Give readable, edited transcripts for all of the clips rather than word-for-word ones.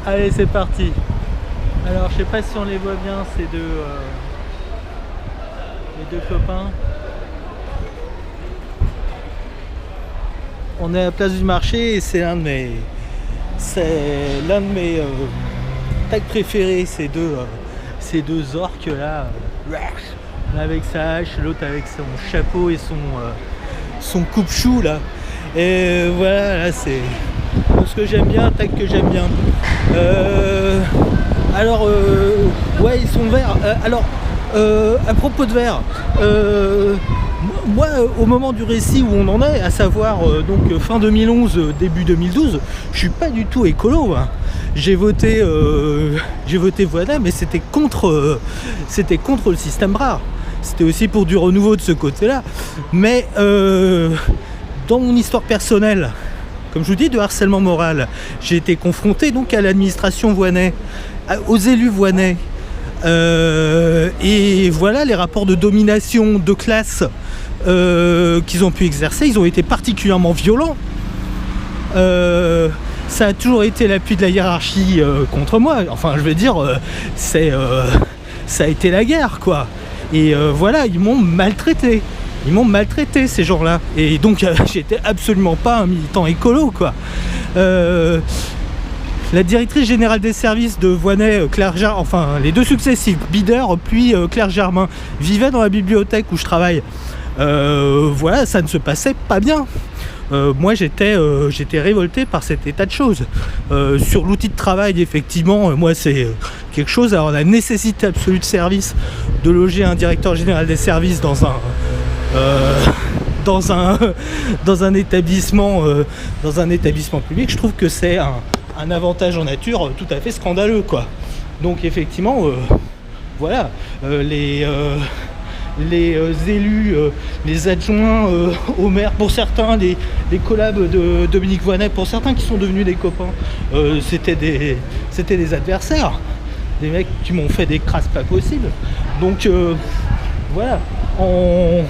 Allez, c'est parti. Alors, je sais pas si on les voit bien, ces deux, les deux copains. On est à la place du marché et c'est l'un de mes tags préférés, ces deux orques là, l'un avec sa hache, l'autre avec son chapeau et son coupe-chou là. Et voilà, là c'est ce que j'aime bien, tag que j'aime bien. Ouais, ils sont verts. À propos de verts, moi, au moment du récit où on en est, à savoir fin 2011, début 2012, je suis pas du tout écolo. Hein. J'ai voté Voynet, mais c'était contre le système rare. C'était aussi pour du renouveau de ce côté-là. Mais dans mon histoire personnelle, comme je vous dis, de harcèlement moral, j'ai été confronté donc à l'administration Voynet, aux élus Voynet. Et voilà, les rapports de domination de classe qu'ils ont pu exercer, ils ont été particulièrement violents. Ça a toujours été l'appui de la hiérarchie contre moi. Enfin, je veux dire, ça a été la guerre, quoi. Et voilà, ils m'ont maltraité. Ils m'ont maltraité, ces gens-là. Et donc, j'étais absolument pas un militant écolo, quoi. La directrice générale des services de Voynet, Claire Germain, enfin les deux successifs, Bider puis Claire Germain, vivaient dans la bibliothèque où je travaille. Voilà, ça ne se passait pas bien. Moi j'étais révolté par cet état de choses. Sur l'outil de travail, effectivement, moi c'est quelque chose. Alors la nécessité absolue de service, de loger un directeur général des services dans un établissement public, je trouve que c'est un avantage en nature tout à fait scandaleux, quoi. Donc effectivement, voilà, les élus, les adjoints au maire, pour certains, les collabs de Dominique Voynet, pour certains qui sont devenus des copains, c'était des adversaires, des mecs qui m'ont fait des crasses pas possibles. Donc voilà, en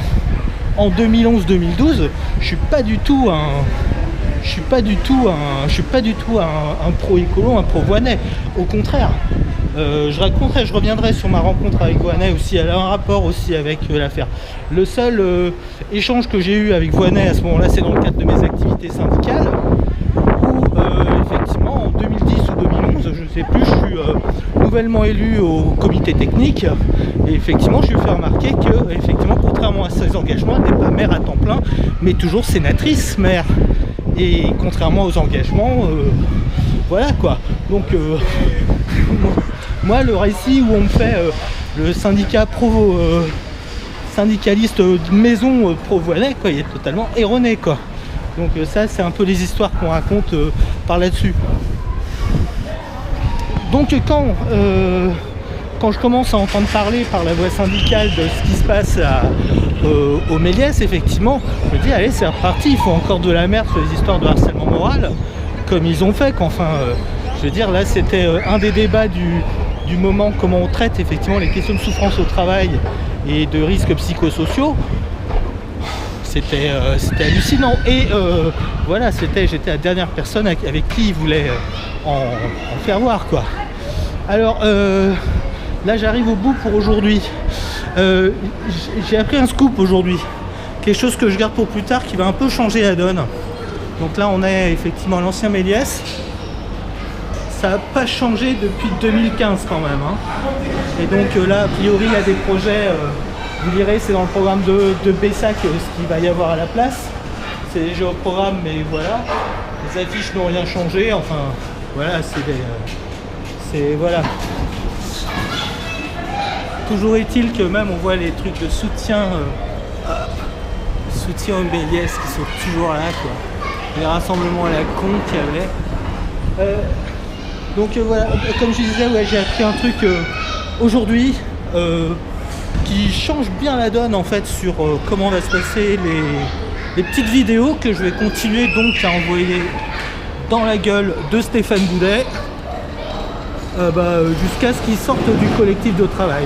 2011-2012, je suis pas du tout un pro écolo, un pro Voynet. Au contraire, je reviendrai sur ma rencontre avec Voynet aussi. Elle a un rapport aussi avec l'affaire. Le seul échange que j'ai eu avec Voynet à ce moment-là, c'est dans le cadre de mes activités syndicales, où effectivement en 2010 ou 2011, je ne sais plus, je suis nouvellement élu au comité technique, et effectivement je lui fais remarquer que, effectivement, contrairement à ses engagements, elle n'est pas maire à temps plein, mais toujours sénatrice maire. Et contrairement aux engagements, voilà quoi. Donc moi, le récit où on me fait le syndicat syndicaliste de maison pro Voynet, quoi, il est totalement erroné, quoi. Donc ça, c'est un peu les histoires qu'on raconte par là-dessus. Donc quand je commence à entendre parler par la voie syndicale de ce qui se passe au Méliès, effectivement, je me dis, allez, c'est reparti, il faut encore de la merde sur les histoires de harcèlement moral, comme ils ont fait, qu'enfin, je veux dire, là, c'était un des débats du moment, comment on traite, effectivement, les questions de souffrance au travail et de risques psychosociaux. C'était hallucinant. Et voilà, j'étais la dernière personne avec qui ils voulaient en faire voir, quoi. Alors, là, j'arrive au bout pour aujourd'hui. J'ai appris un scoop aujourd'hui, quelque chose que je garde pour plus tard, qui va un peu changer la donne. Donc là, on est effectivement à l'ancien Méliès. Ça n'a pas changé depuis 2015 quand même, hein. Et donc là, a priori, il y a des projets, vous lirez, c'est dans le programme de Bessac ce qu'il va y avoir à la place. C'est déjà au programme, mais voilà. Les affiches n'ont rien changé, enfin, voilà, voilà. Toujours est-il que même on voit les trucs de soutien au Méliès qui sont toujours là, quoi. Les rassemblements à la con qu'il y avait. Donc voilà, comme je disais, ouais, j'ai appris un truc aujourd'hui qui change bien la donne en fait sur comment va se passer les petites vidéos que je vais continuer donc à envoyer dans la gueule de Stéphane Boudet jusqu'à ce qu'il sorte du collectif de travail.